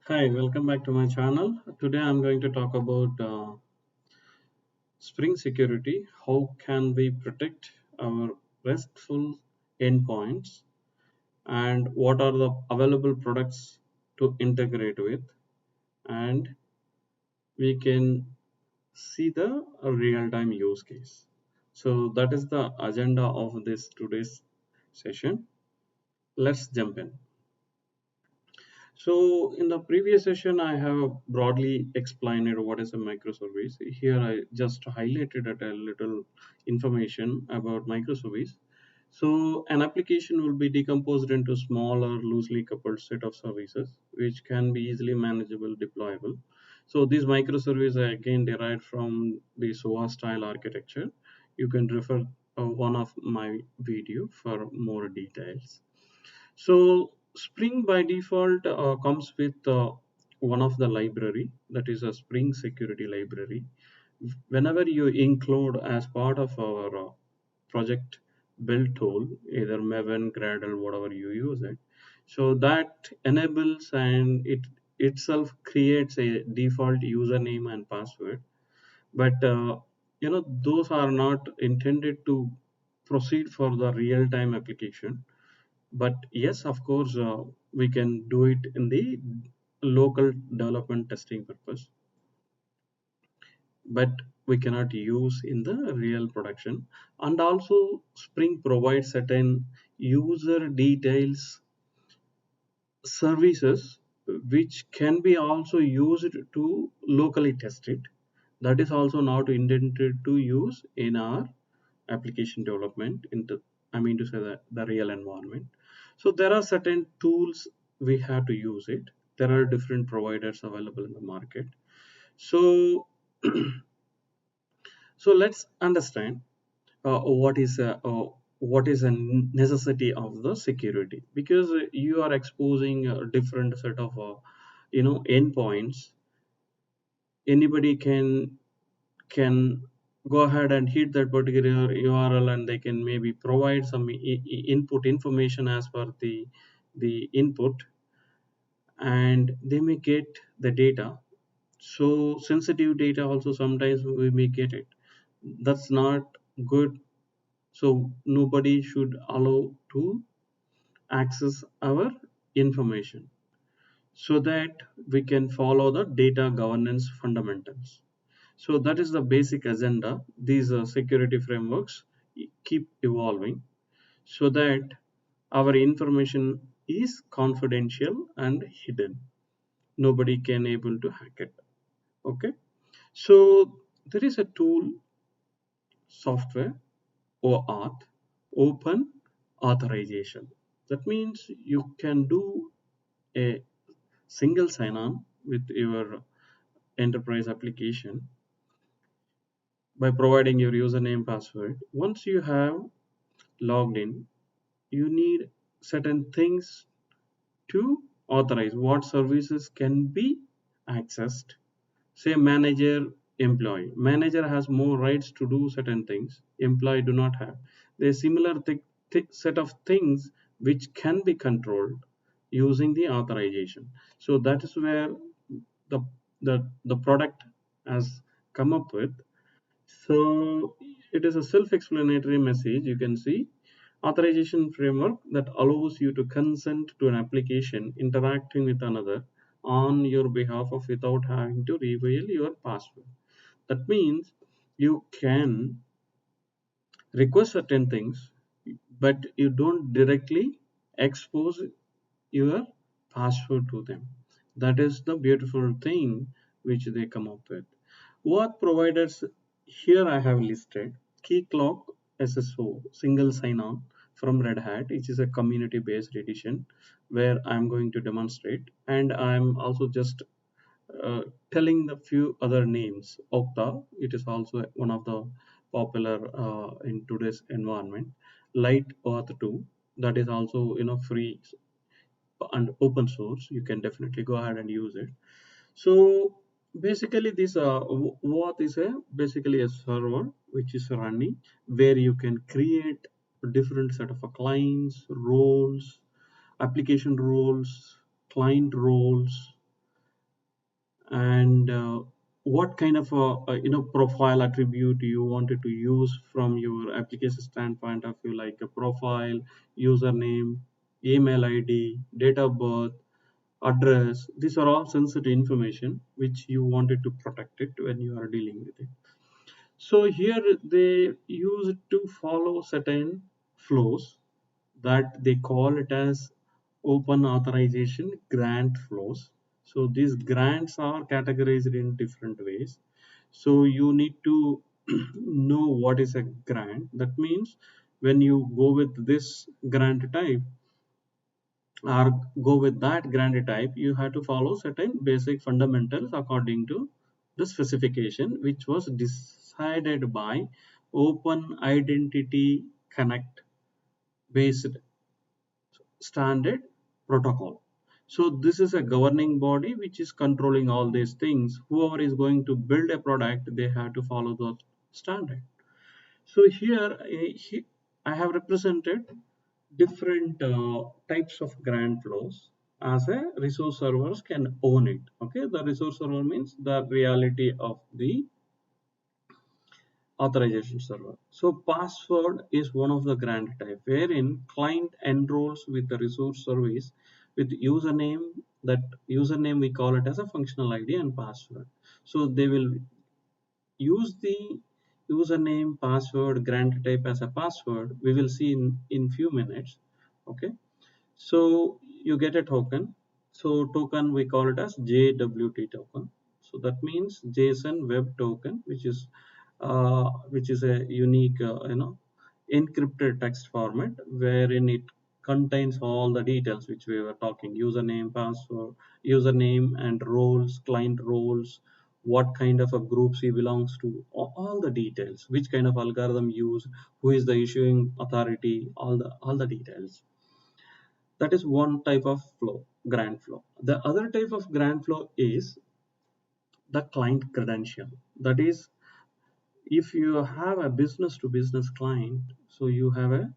Hi, welcome back to my channel. Today I'm going to talk about Spring security. How can we protect our RESTful endpoints and what are the available products to integrate with, and we can see the real-time use case. So that is the agenda of this today's session. Let's jump in. So in the previous session, I have broadly explained what is a microservice. Here I just highlighted it a little information about microservice. So an application will be decomposed into smaller, loosely coupled set of services, which can be easily manageable, deployable. So these microservices are again derived from the SOA style architecture. You can refer one of my video for more details. So Spring by default comes with one of the library, that is a Spring security library. Whenever you include as part of our project build tool, either Maven, Gradle, whatever you use it, so that enables and it itself creates a default username and password. But those are not intended to proceed for the real-time application, but yes, of course, we can do it in the local development testing purpose, but we cannot use in the real production. And also Spring provides certain user details services which can be also used to locally test it. That is also not intended to use in our application development into, I mean to say, that the real environment. So there are certain tools we have to use it. There are different providers available in the market. So so let's understand what is a necessity of the security, because you are exposing a different set of endpoints. Anybody can go ahead and hit that particular URL, and they can maybe provide some input information as per the input, and they may get the data. So sensitive data also sometimes we may get it. That's not good. So nobody should allow to access our information, so that we can follow the data governance fundamentals. So that is the basic agenda. These security frameworks keep evolving so that our information is confidential and hidden. Nobody can able to hack it. Okay. So there is a tool software, OAuth, open authorization. That means you can do a single sign-on with your enterprise application by providing your username password. Once you have logged in, you need certain things to authorize what services can be accessed. Say manager, employee. Manager has more rights to do certain things. Employee do not have. There's similar set of things which can be controlled using the authorization. So that is where the the product has come up with. So it is a self-explanatory message. You can see authorization framework that allows you to consent to an application interacting with another on your behalf of without having to reveal your password. That means you can request certain things, but you don't directly expose your password to them. That is the beautiful thing which they come up with. What providers here I have listed: keycloak SSO, single sign-on from Red Hat, which is a community-based edition where I'm going to demonstrate, and I'm also just uh, telling the few other names. Okta, it is also one of the popular in today's environment. Light Auth 2, that is also free and open source. You can definitely go ahead and use it. So basically this what is a basically a server which is running, where you can create different set of clients, roles, application roles, client roles, and what kind of profile attribute you wanted to use from your application standpoint of view, like a profile, username, email ID, date of birth, address. These are all sensitive information which you wanted to protect it when you are dealing with it. So here they use it to follow certain flows that they call it as open authorization grant flows. So these grants are categorized in different ways. So you need to know what is a grant. That means when you go with this grant type or go with that grant type, you have to follow certain basic fundamentals according to the specification, which was decided by Open Identity Connect based standard protocol. So this is a governing body which is controlling all these things. Whoever is going to build a product, they have to follow those standard. So here I have represented different types of grant flows as a resource servers can own it. Okay, the resource server means the reality of the authorization server. So password is one of the grant type wherein client enrolls with the resource service with username. That username we call it as a functional ID and password. So they will use the username, password, grant type as a password. We will see in few minutes. Okay, so you get a token. So token we call it as JWT token. So that means JSON Web Token, which is a unique encrypted text format wherein it contains all the details which we were talking: username, password, username and roles, client roles, what kind of a groups he belongs to, all the details, which kind of algorithm used, who is the issuing authority, all the details. That is one type of flow, grant flow. The other type of grant flow is the client credential. That is, if you have a business to business client, so you have a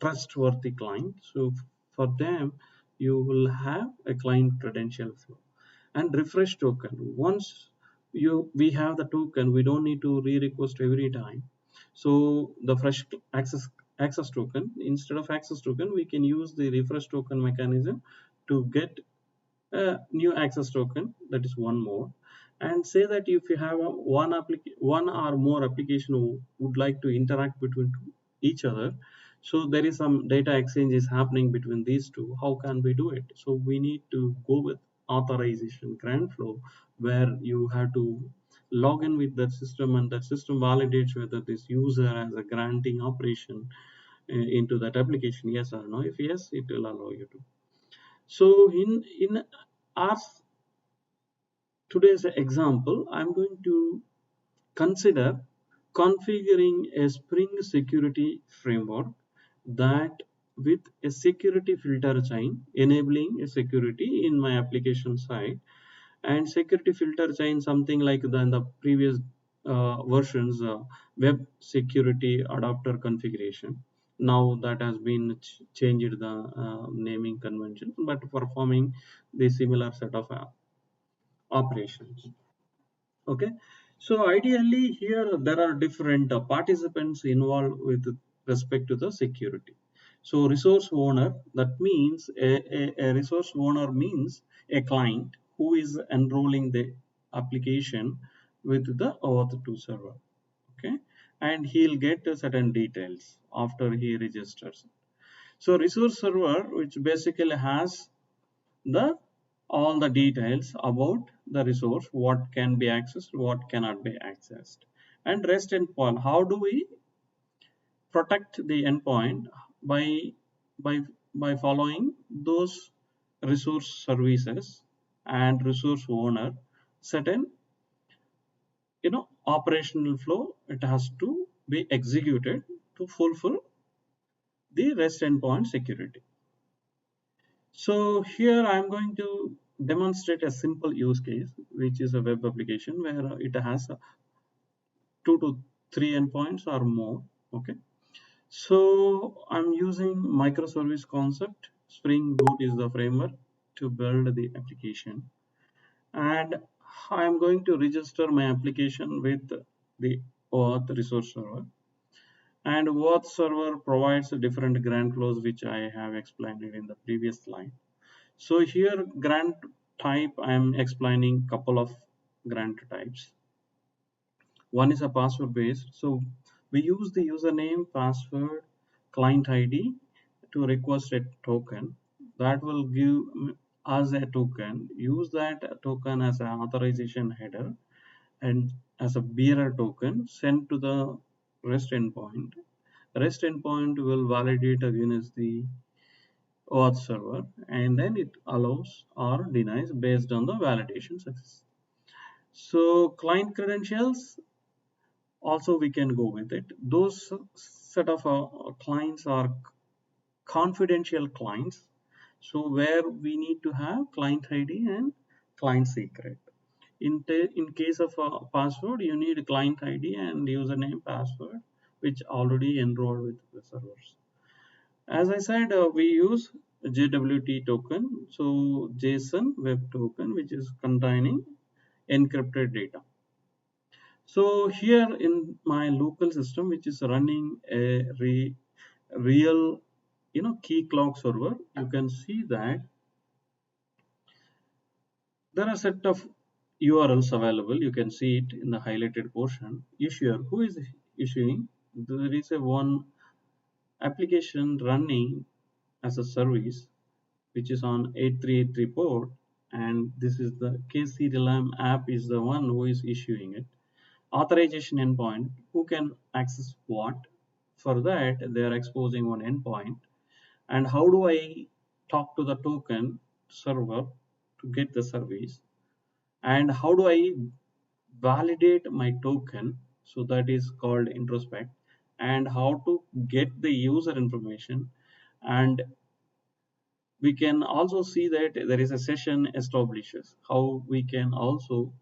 trustworthy client. So for them, you will have a client credential flow and refresh token. Once we have the token, we don't need to re-request every time. So the fresh access token, instead of access token, we can use the refresh token mechanism to get a new access token. That is one more. And say that if you have one or more application who would like to interact between each other, so there is some data exchange is happening between these two. How can we do it? So we need to go with authorization grant flow, where you have to log in with that system and that system validates whether this user has a granting operation into that application, yes or no. If yes, it will allow you to. So in our today's example, I'm going to consider configuring a Spring security framework that with a security filter chain enabling a security in my application side, and security filter chain something like in the previous versions, web security adapter configuration. Now that has been changed the naming convention, but performing the similar set of operations. Okay, so ideally here there are different participants involved with respect to the security. So resource owner, that means a resource owner means a client who is enrolling the application with the auth2 server. Okay, and he'll get certain details after he registers. So resource server, which basically has the all the details about the resource, what can be accessed, what cannot be accessed. And rest endpoint, how do we protect the endpoint? By by by following those resource services and resource owner certain operational flow. It has to be executed to fulfill the rest endpoint security. So here I'm going to demonstrate a simple use case, which is a web application where it has 2 to 3 endpoints or more. Okay. So I'm using microservice concept. Spring Boot is the framework to build the application. And I am going to register my application with the OAuth resource server. And OAuth server provides a different grant flows, which I have explained it in the previous slide. So here grant type, I am explaining couple of grant types. One is a password based. So we use the username, password, client ID to request a token that will give us a token. Use that token as an authorization header and as a bearer token sent to the REST endpoint. REST endpoint will validate against the OAuth server, and then it allows or denies based on the validation success. So client credentials also we can go with it. Those set of clients are confidential clients. So where we need to have client ID and client secret. In case of a password, you need client ID and username password, which already enrolled with the servers. As I said, we use JWT token, so JSON web token, which is containing encrypted data. So here in my local system, which is running a real, keycloak server, you can see that there are a set of URLs available. You can see it in the highlighted portion. Issuer, who is issuing? There is a one application running as a service which is on 8383 port, and this is the KCRealTime app is the one who is issuing it. Authorization endpoint, who can access what? For that they are exposing one endpoint. And how do I talk to the token server to get the service? And how do I validate my token? So that is called introspect. And how to get the user information. And we can also see that there is a session establishes how we can also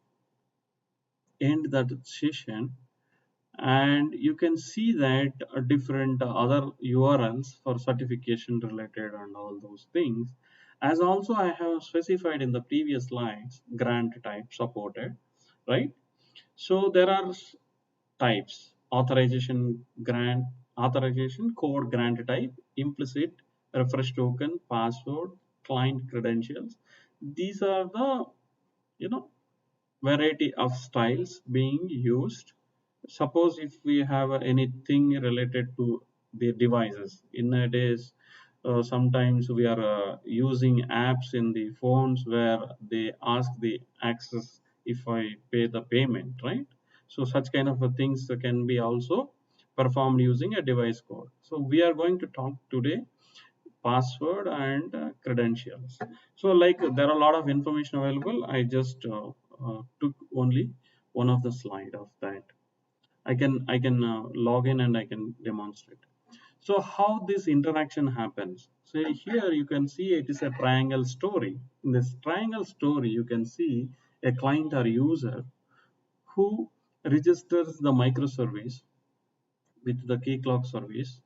end that session. And you can see that different other URLs for certification related and all those things. As also I have specified in the previous slides, grant type supported, right? So there are types: authorization grant, authorization code grant type, implicit, refresh token, password, client credentials. These are the, you know variety of styles being used. Suppose if we have anything related to the devices in nowadays, sometimes we are using apps in the phones where they ask the access if I pay the payment, right? So such kind of things can be also performed using a device code. So we are going to talk today password and credentials. So like there are a lot of information available. I just took only one of the slide of that. I can log in and I can demonstrate. So how this interaction happens? So here you can see it is a triangle story. In this triangle story, you can see a client or user who registers the microservice with the keycloak service.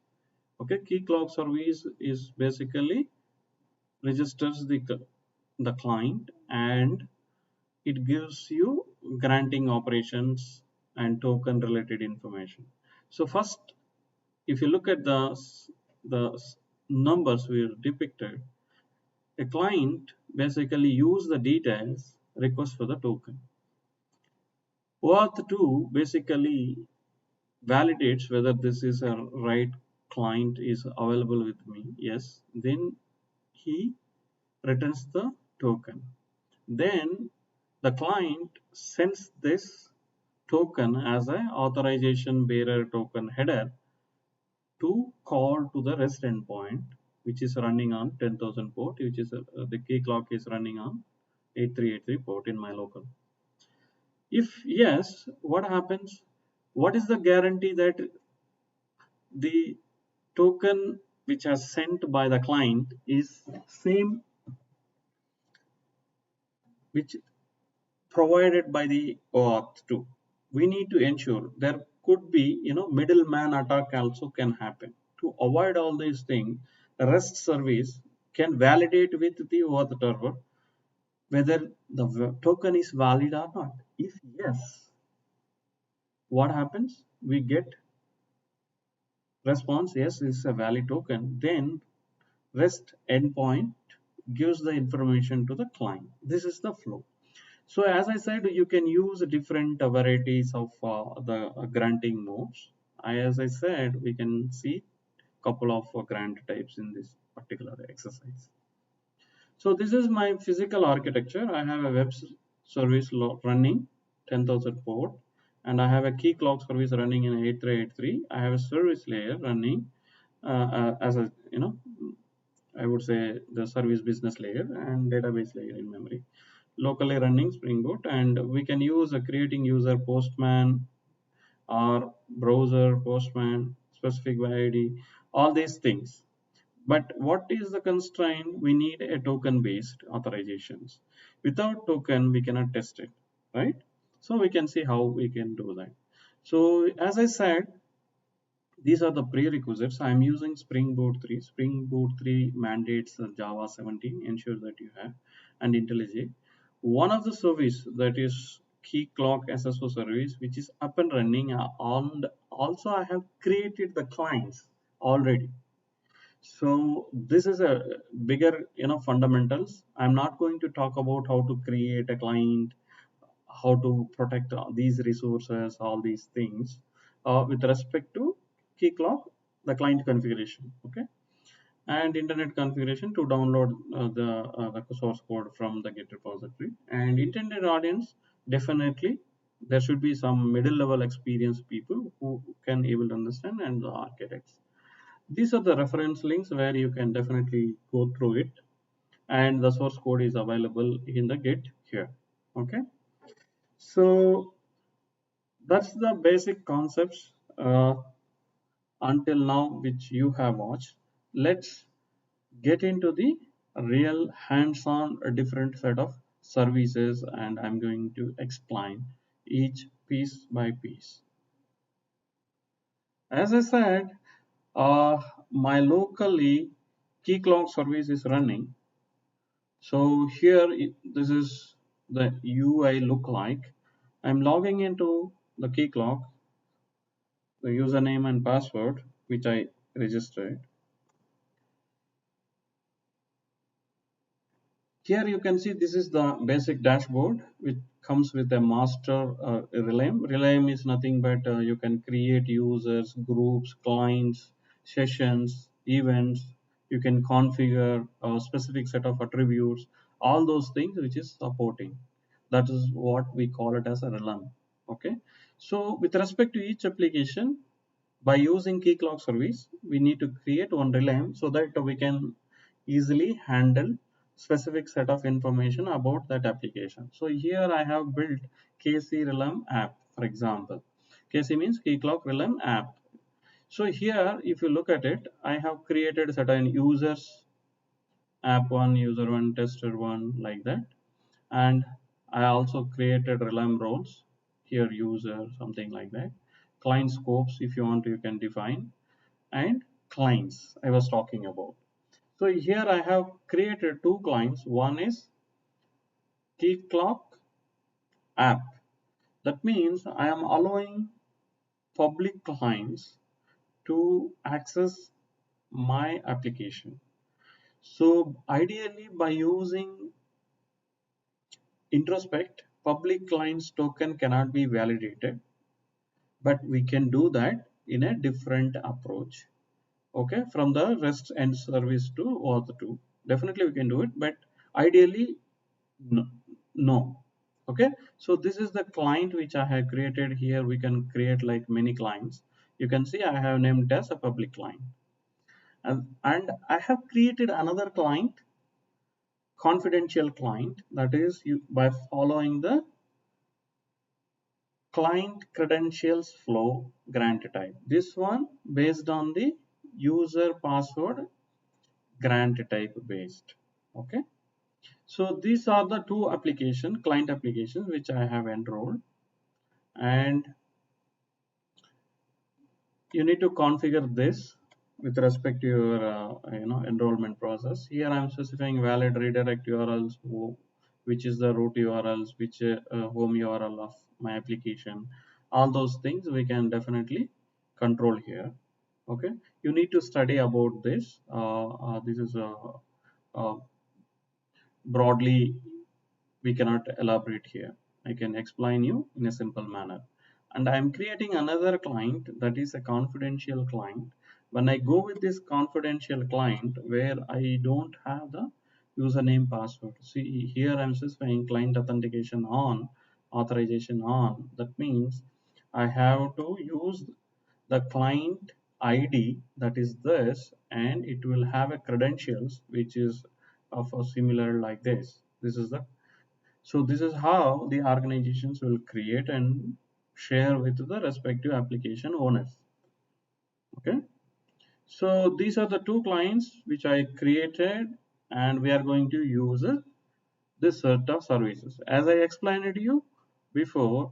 Okay, keycloak service is basically registers the client, and it gives you granting operations and token related information. So first, if you look at the numbers we depicted, a client basically use the details request for the token. OAuth 2 basically validates whether this is a right client is available with me. Yes, then he returns the token. Then the client sends this token as an authorization bearer token header to call to the REST endpoint, which is running on 10,000 port, which is the key clock is running on 8383 port in my local. If yes, what happens? What is the guarantee that the token which has sent by the client is same which provided by the OAuth 2? We need to ensure there could be, middleman attack also can happen. To avoid all these things, the REST service can validate with the OAuth server whether the token is valid or not. If yes, what happens? We get response, yes, this is a valid token. Then REST endpoint gives the information to the client. This is the flow. So as I said, you can use different varieties of the granting modes. As I said, we can see couple of grant types in this particular exercise. So this is my physical architecture. I have a service running 10,000 port, and I have a key clock service running in 8383. I have a service layer running as a I would say the service business layer and database layer in memory. Locally running Spring Boot, and we can use a creating user postman or browser postman specific by ID, all these things. But what is the constraint? We need a token based authorizations. Without token, we cannot test it, right? So we can see how we can do that. So as I said, these are the prerequisites. I'm using Spring Boot 3. Spring Boot 3 mandates Java 17, ensure that you have, and IntelliJ. One of the service that is keycloak SSO service, which is up and running, and also I have created the clients already. So this is a bigger, fundamentals. I'm not going to talk about how to create a client, how to protect these resources, all these things with respect to keycloak, the client configuration, okay, and internet configuration to download the source code from the Git repository. And intended audience, definitely there should be some middle level experienced people who can able to understand, and the architects. These are the reference links where you can definitely go through it, and the source code is available in the Git here. Okay, so that's the basic concepts until now which you have watched. Let's get into the real hands-on different set of services, and I'm going to explain each piece by piece. As I said, my locally keycloak service is running. So here, this is the UI look like. I'm logging into the keycloak, the username and password, which I registered. Here you can see this is the basic dashboard, which comes with a master realm. Realm is nothing but you can create users, groups, clients, sessions, events. You can configure a specific set of attributes, all those things which is supporting. That is what we call it as a realm. Okay. So with respect to each application, by using keycloak service, we need to create one realm so that we can easily handle specific set of information about that application. So here I have built KC Realm app, for example. KC means keycloak Realm app. So here, if you look at it, I have created certain users, app one, user one, tester one, like that. And I also created Realm roles, here user, something like that. Client scopes, if you want, you can define, and clients I was talking about. So here I have created two clients. One is keycloak app. That means I am allowing public clients to access my application. So ideally, by using introspect, public clients token cannot be validated, but we can do that in a different approach. Okay, from the REST end service to auth 2. Definitely we can do it, but ideally no. no. Okay, so this is the client which I have created. Here we can create like many clients. You can see I have named as a public client, and I have created another client, confidential client, that is you by following the client credentials flow grant type. This one based on the user password grant type based. Okay, so these are the two client applications which I have enrolled, and you need to configure this with respect to your enrollment process. Here I'm specifying valid redirect URLs which is the root URLs, which home URL of my application. All those things we can definitely control here. Okay, you need to study about this. This is broadly, we cannot elaborate here. I can explain you in a simple manner. And I'm creating another client that is a confidential client. When I go with this confidential client where I don't have the username password. See here I'm specifying client authentication on, authorization on. That means I have to use the client ID that is this, and it will have a credentials which is of a similar like this. This is the, so this is how the organizations will create and share with the respective application owners. Okay. So these are the two clients which I created, and we are going to use this set of services. As I explained to you before,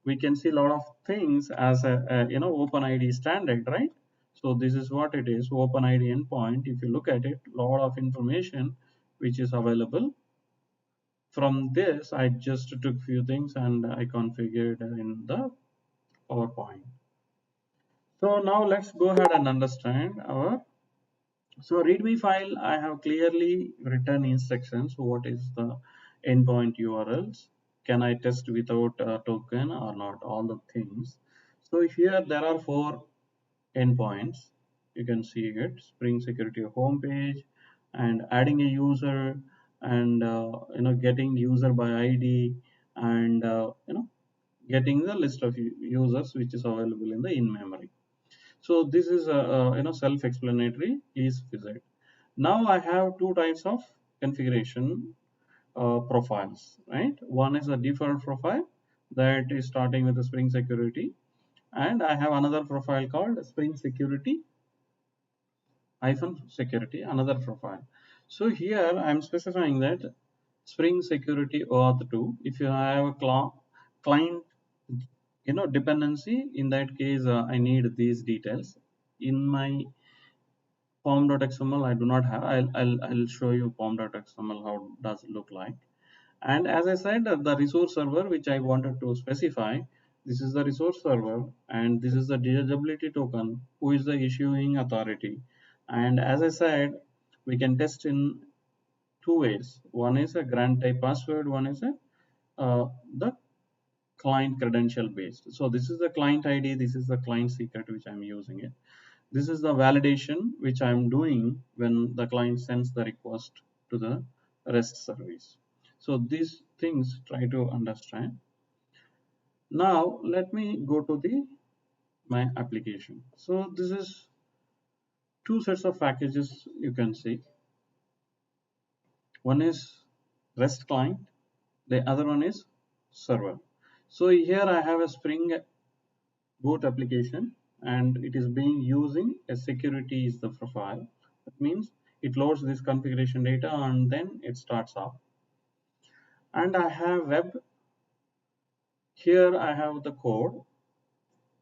we can see a lot of things as OpenID standard, right? So this is what it is, OpenID endpoint. If you look at it, a lot of information which is available. From this, I just took few things and I configured in the PowerPoint. So now let's go ahead and understand our, so readme file, I have clearly written instructions. What is the endpoint URLs? Can I test without a token or not? All the things. So here there are 4 endpoints. You can see it, Spring Security homepage, and adding a user, and getting user by ID, and getting the list of users which is available in the in memory. So this is self-explanatory. Please visit. Now I have two types of configuration profiles, right? One is a default profile that is starting with the Spring Security, and I have another profile called Spring Security security, another profile. So here I'm specifying that Spring Security auth 2. If you have a client dependency, in that case I need these details. In my pom.xml I do not have. I'll show you pom.xml how does it look like. And as I said, the resource server which I wanted to specify, this is the resource server, and this is the disability token, who is the issuing authority. And as I said, we can test in two ways. One is a grant type password, one is a the client credential based. So this is the client ID, this is the client secret which I'm using it. This is the validation which I'm doing when the client sends the request to the REST service. So these things try to understand. Now let me go to the my application. So this is two sets of packages you can see. One is REST client, the other one is server. So here I have a Spring Boot application, and it is being using a security is the profile. That means it loads this configuration data and then it starts off. And I have web. Here I have the code,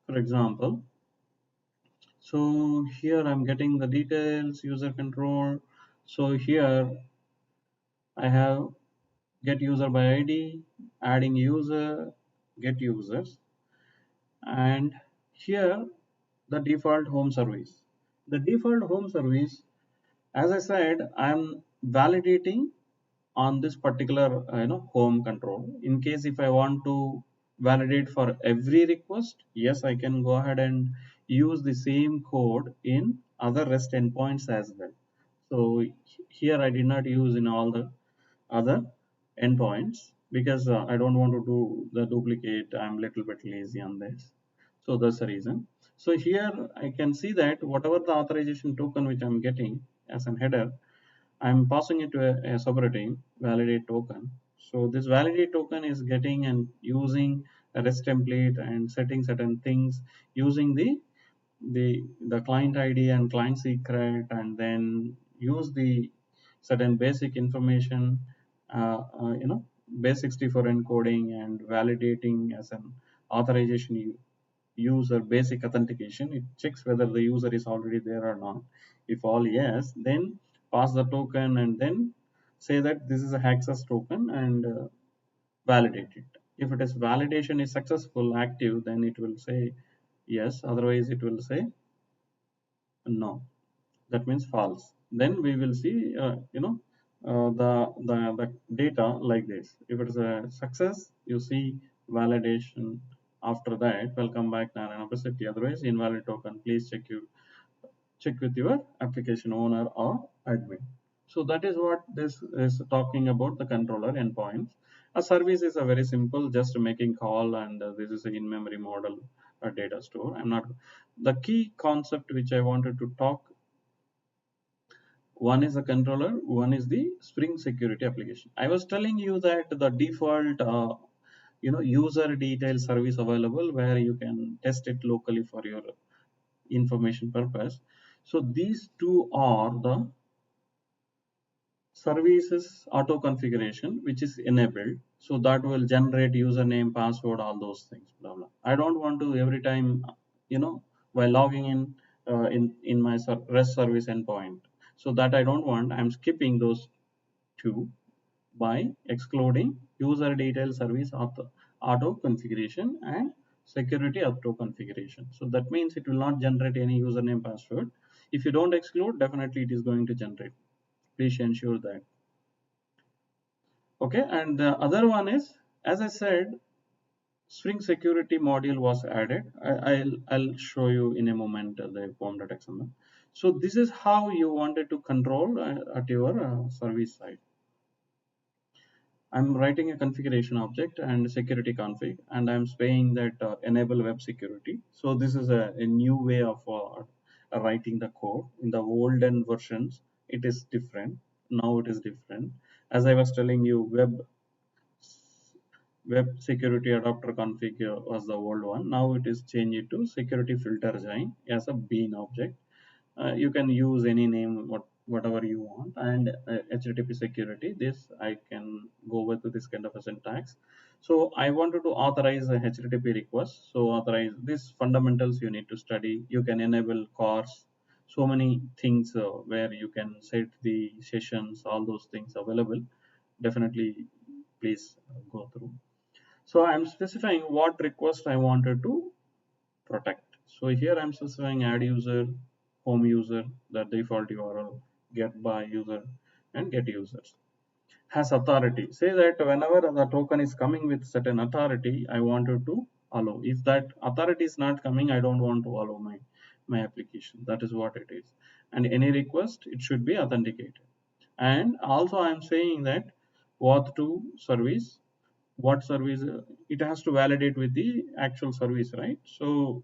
for example. So here I'm getting the details, user control. So here I have get user by ID, adding user, get users, and here the default home service. The default home service, as I said, I'm validating on this particular home control. In case if I want to validate for every request, yes, I can go ahead and use the same code in other REST endpoints as well. So here I did not use in all the other endpoints because I don't want to do the duplicate. I'm a little bit lazy on this. So that's the reason. So here I can see that whatever the authorization token which I'm getting as an header, I'm passing it to a subroutine validate token. So this validate token is getting and using a REST template and setting certain things using the client ID and client secret, and then use the certain basic information, base 64 encoding and validating as an authorization user basic authentication. It checks whether the user is already there or not. If all yes, then pass the token and then say that this is a access token and validate it. If it is validation is successful, active, then it will say yes. Otherwise, it will say no. That means false. Then we will see, the data like this. If it is a success, you see validation. After that, welcome back Narayana City. Otherwise, invalid token. Please check with your application owner or admin. So that is what this is talking about, the controller endpoints. A service is a very simple, just making call, and this is an in-memory model data store. I'm not the key concept which I wanted to talk. One is the controller, one is the Spring Security application. I was telling you that the default, user detail service available where you can test it locally for your information purpose. So these two are the services auto configuration, which is enabled. So that will generate username, password, all those things. Blah blah. I don't want to every time, while logging in my REST service endpoint. So that I don't want. I'm skipping those two by excluding user detail service auto configuration and security auto configuration. So that means it will not generate any username password. If you don't exclude, definitely it is going to generate. Please ensure that. Okay, and the other one is, as I said, Spring Security module was added. I'll show you in a moment the form.xml. So this is how you wanted to control at your service side. I'm writing a configuration object and security config, and I'm saying that enable web security. So this is a new way of writing the code. In the olden versions, it is different. Now it is different. As I was telling you, web security adapter config was the old one. Now it is changed to security filter join as a bean object. You can use any name, whatever you want. And HTTP security, this I can go with this kind of a syntax. So I wanted to authorize a HTTP request. So authorize these fundamentals you need to study. You can enable cars, so many things where you can set the sessions, all those things available. Definitely please go through. So I'm specifying what request I wanted to protect. So here I'm specifying add user, home user, the default URL, get by user, and get users. Has authority. Say that whenever the token is coming with certain authority, I wanted to allow. If that authority is not coming, I don't want to allow my application. That is what it is. And any request, it should be authenticated. And also I'm saying that auth to service, what service it has to validate with the actual service, right? So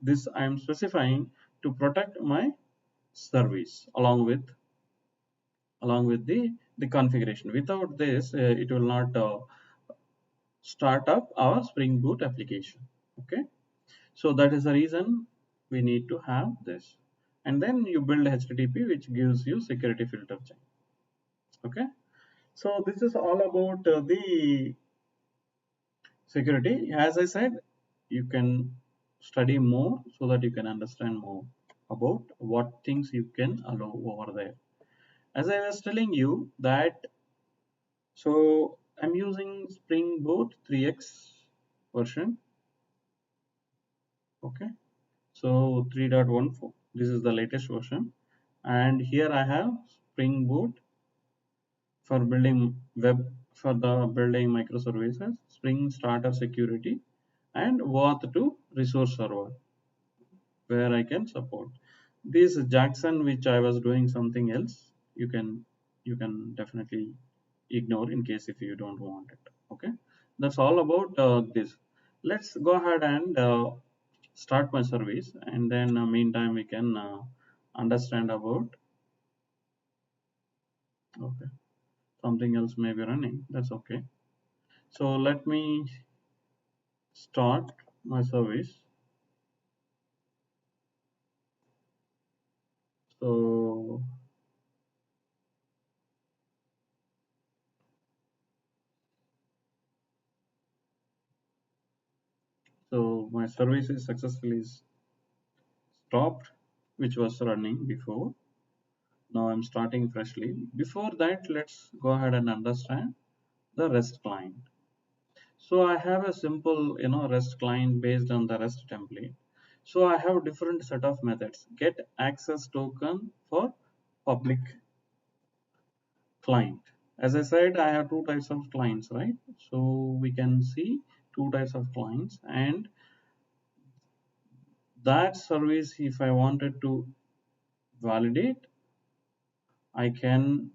this I am specifying to protect my service along with the configuration. Without this, it will not start up our Spring Boot application. Okay, so that is the reason we need to have this. And then you build HTTP, which gives you security filter chain. Okay, so this is all about the security. As I said, you can study more so that you can understand more about what things you can allow over there. As I was telling you that, so I'm using Spring Boot 3x version. Okay, so 3.14, this is the latest version. And here I have Spring Boot for building web, for the building microservices, Spring Starter Security, and Auth to Resource Server, where I can support. This Jackson, which I was doing something else, you can definitely ignore in case if you don't want it. Okay, that's all about this. Let's go ahead and start my service, and then meantime we can understand about. Okay, something else may be running. That's okay. So let me start my service. So my service is successfully stopped, which was running before. Now I'm starting freshly. Before that, let's go ahead and understand the REST client. So I have a simple, REST client based on the REST template. So I have different set of methods. Get access token for public client. As I said, I have two types of clients, right? So we can see two types of clients, and that service, if I wanted to validate, I can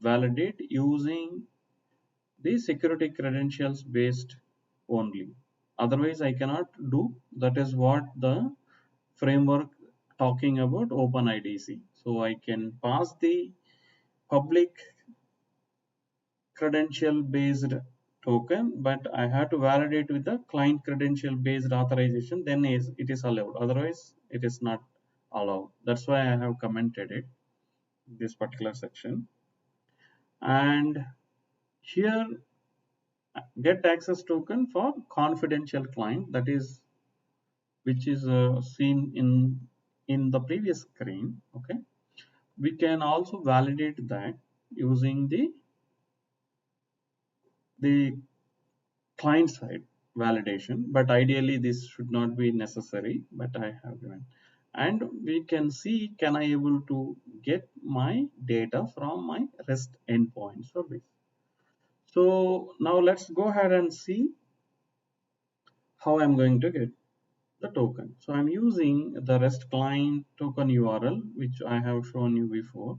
validate using the security credentials based only. Otherwise, I cannot do. That is what the framework talking about OpenIDC. So I can pass the public credential based token, but I have to validate with the client credential based authorization, then it is allowed. Otherwise, it is not allowed. That's why I have commented it, this particular section. And here, get access token for confidential client, that is which is seen in the previous screen. Okay, we can also validate that using the client side validation, but ideally this should not be necessary, but I have given. And we can see, can I able to get my data from my REST endpoint service. So now let's go ahead and see how I'm going to get the token. So I'm using the REST client token URL, which I have shown you before.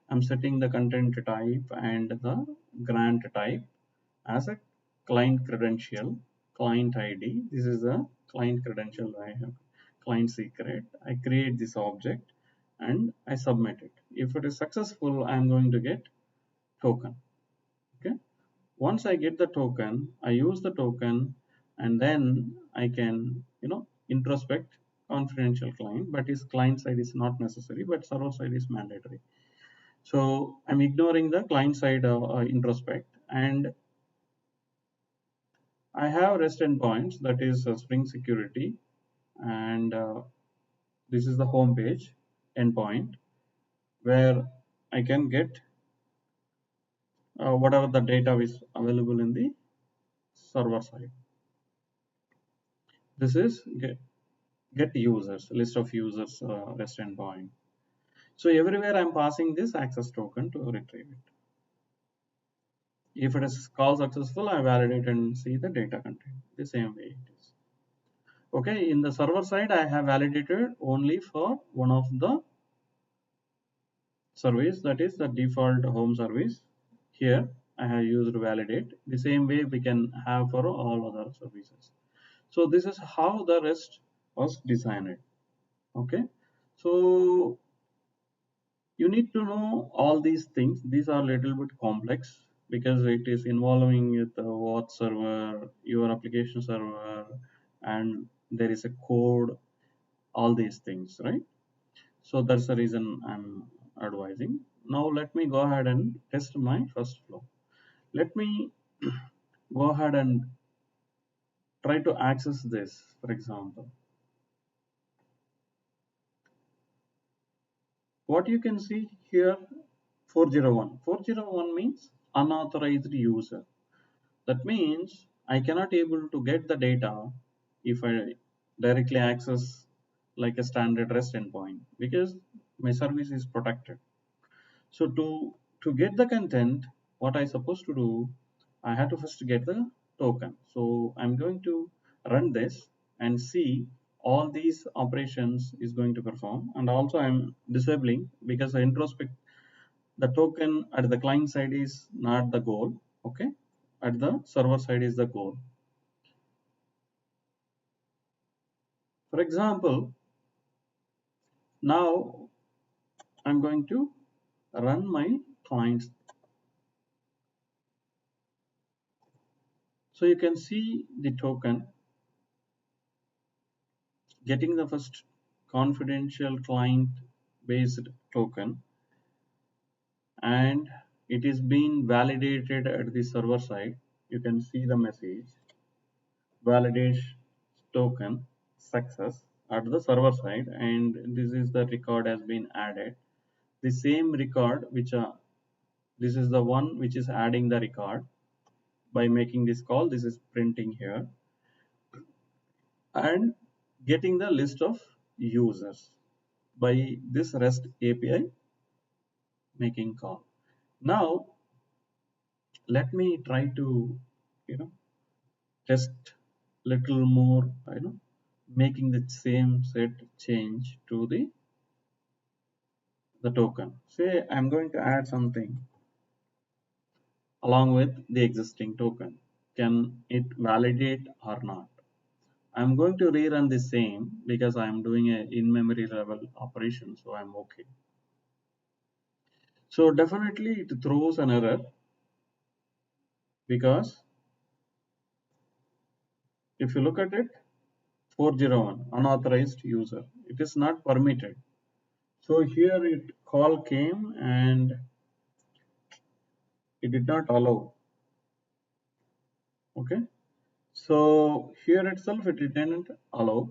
I'm setting the content type and the grant type as a client credential, client ID. This is a client credential I have, client secret. I create this object and I submit it. If it is successful, I'm going to get token. Okay. Once I get the token, I use the token, and then I can, introspect confidential client, but his client side is not necessary, but server side is mandatory. So I'm ignoring the client side introspect, and I have REST endpoints, that is Spring Security, and this is the home page endpoint where I can get whatever the data is available in the server side. This is get users, list of users, REST endpoint. So everywhere I'm passing this access token to retrieve it. If it is call successful, I validate and see the data content the same way it is. Okay, in the server side, I have validated only for one of the service, that is the default home service. Here I have used validate. The same way we can have for all other services. So this is how the REST was designed. Okay, so you need to know all these things. These are a little bit complex because it is involving with the what server, your application server, and there is a code, all these things, right? So that's the reason I'm advising. Now let me go ahead and test my first flow. Let me go ahead and try to access this, for example. What you can see here, 401. 401 means unauthorized user. That means I cannot able to get the data if I directly access like a standard REST endpoint because my service is protected. So to get the content, what I supposed to do, I have to first get the token. So I'm going to run this and see all these operations is going to perform, and also I'm disabling because the introspect, the token at the client side is not the goal. Okay, at the server side is the goal. For example, now I'm going to run my clients. So you can see the token getting the first confidential client based token, and it is being validated at the server side. You can see the message validation token success at the server side, and this is the record has been added. the same record which this is the one which is adding the record by making this call. This is printing here and getting the list of users by this REST API making call. Now let me try to test little more, making the same set change to the token. Say I'm going to add something along with the existing token. Can it validate or not? I'm going to rerun the same because I'm doing a in-memory level operation, so I'm okay. So definitely it throws an error because if you look at it, 401 unauthorized user, it is not permitted. So here it call came and it did not allow. Okay, so here itself it didn't allow.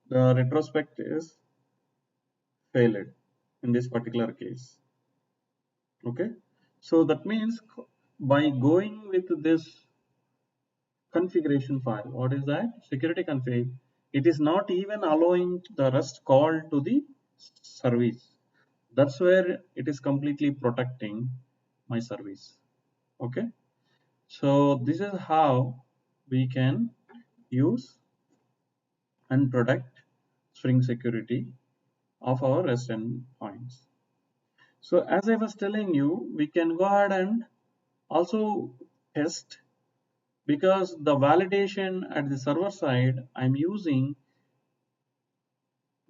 The retrospect is failed in this particular case. Okay, so that means by going with this configuration file, what is that? Security config. It is not even allowing the REST call to the service. That's where it is completely protecting my service. Okay, so this is how we can use and protect string security of our REST endpoints. So as I was telling you, we can go ahead and also test, because the validation at the server side I'm using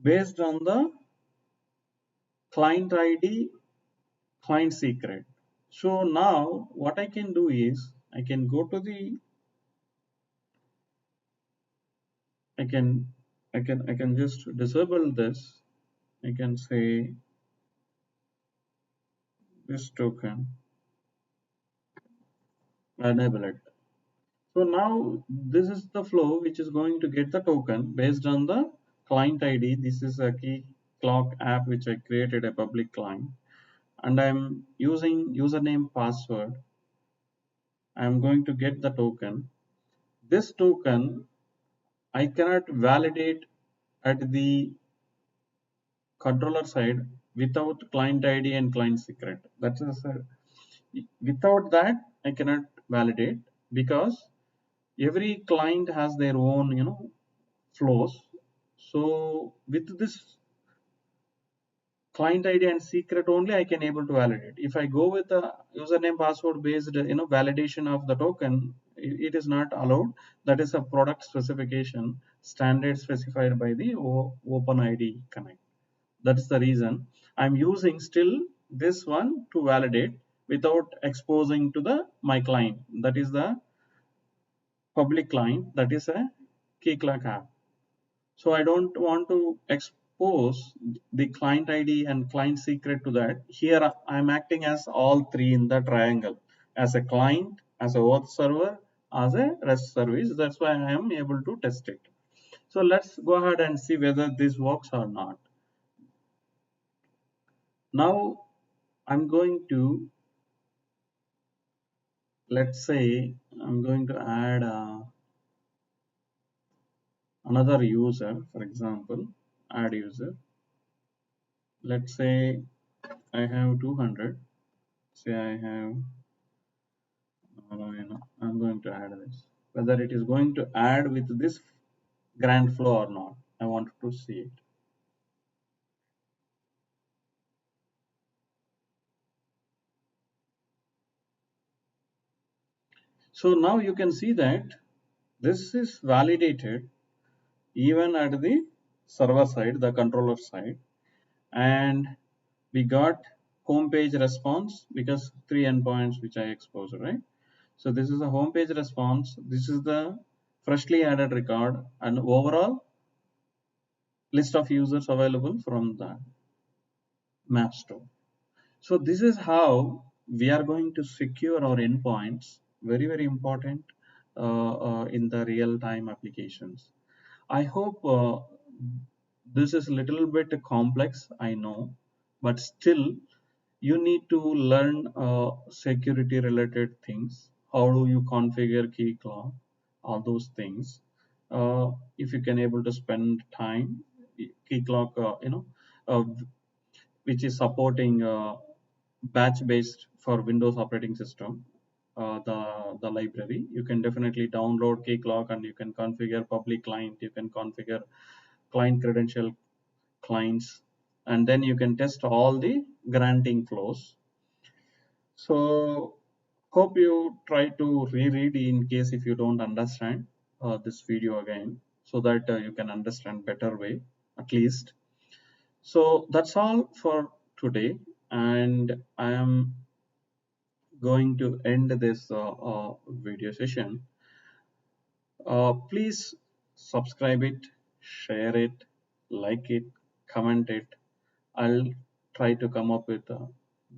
based on the client ID, client secret. So now what I can do is I can go to the I can just disable this. I can say this token, enable it. So now this is the flow which is going to get the token based on the client ID. This is a keycloak app which I created a public client, and I'm using username password. I'm going to get the token. This token I cannot validate at the controller side without client ID and client secret. That is without that I cannot validate, because every client has their own flows. So with this client ID and secret only I can able to validate. If I go with the username password based validation of the token, it is not allowed. That is a product specification standard specified by the OpenID Connect. That is the reason I'm using still this one to validate without exposing to the my client. That is the public client. That is a keycloak app. So I don't want to expose the client ID and client secret to that. Here I'm acting as all three in the triangle, as a client, as a auth server, as a REST service. That's why I am able to test it. So let's go ahead and see whether this works or not. Now I'm going to, let's say I'm going to add another user, for example, add user. Let's say I have 200. Say I have, I'm going to add this. Whether it is going to add with this grand flow or not, I want to see it. So now you can see that this is validated even at the server side, the controller side, and we got home page response because 3 endpoints which I exposed, right? So this is the home page response. This is the freshly added record and overall list of users available from the map store. So this is how we are going to secure our endpoints. Very, very important in the real-time applications. I hope this is a little bit complex, I know, but still you need to learn security related things. How do you configure keycloak, all those things. If you can able to spend time, keycloak, uh, which is supporting batch based for Windows operating system, the library. You can definitely download keycloak and you can configure public client, you can configure client credential clients, and then you can test all the granting flows. So hope you try to reread in case if you don't understand this video again, so that you can understand better way at least. So that's all for today, and I am going to end this video session. Please subscribe it, share it, like it, comment it. I'll try to come up with a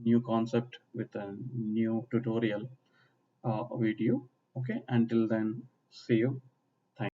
new concept with a new tutorial video. Okay, until then, see you. Thank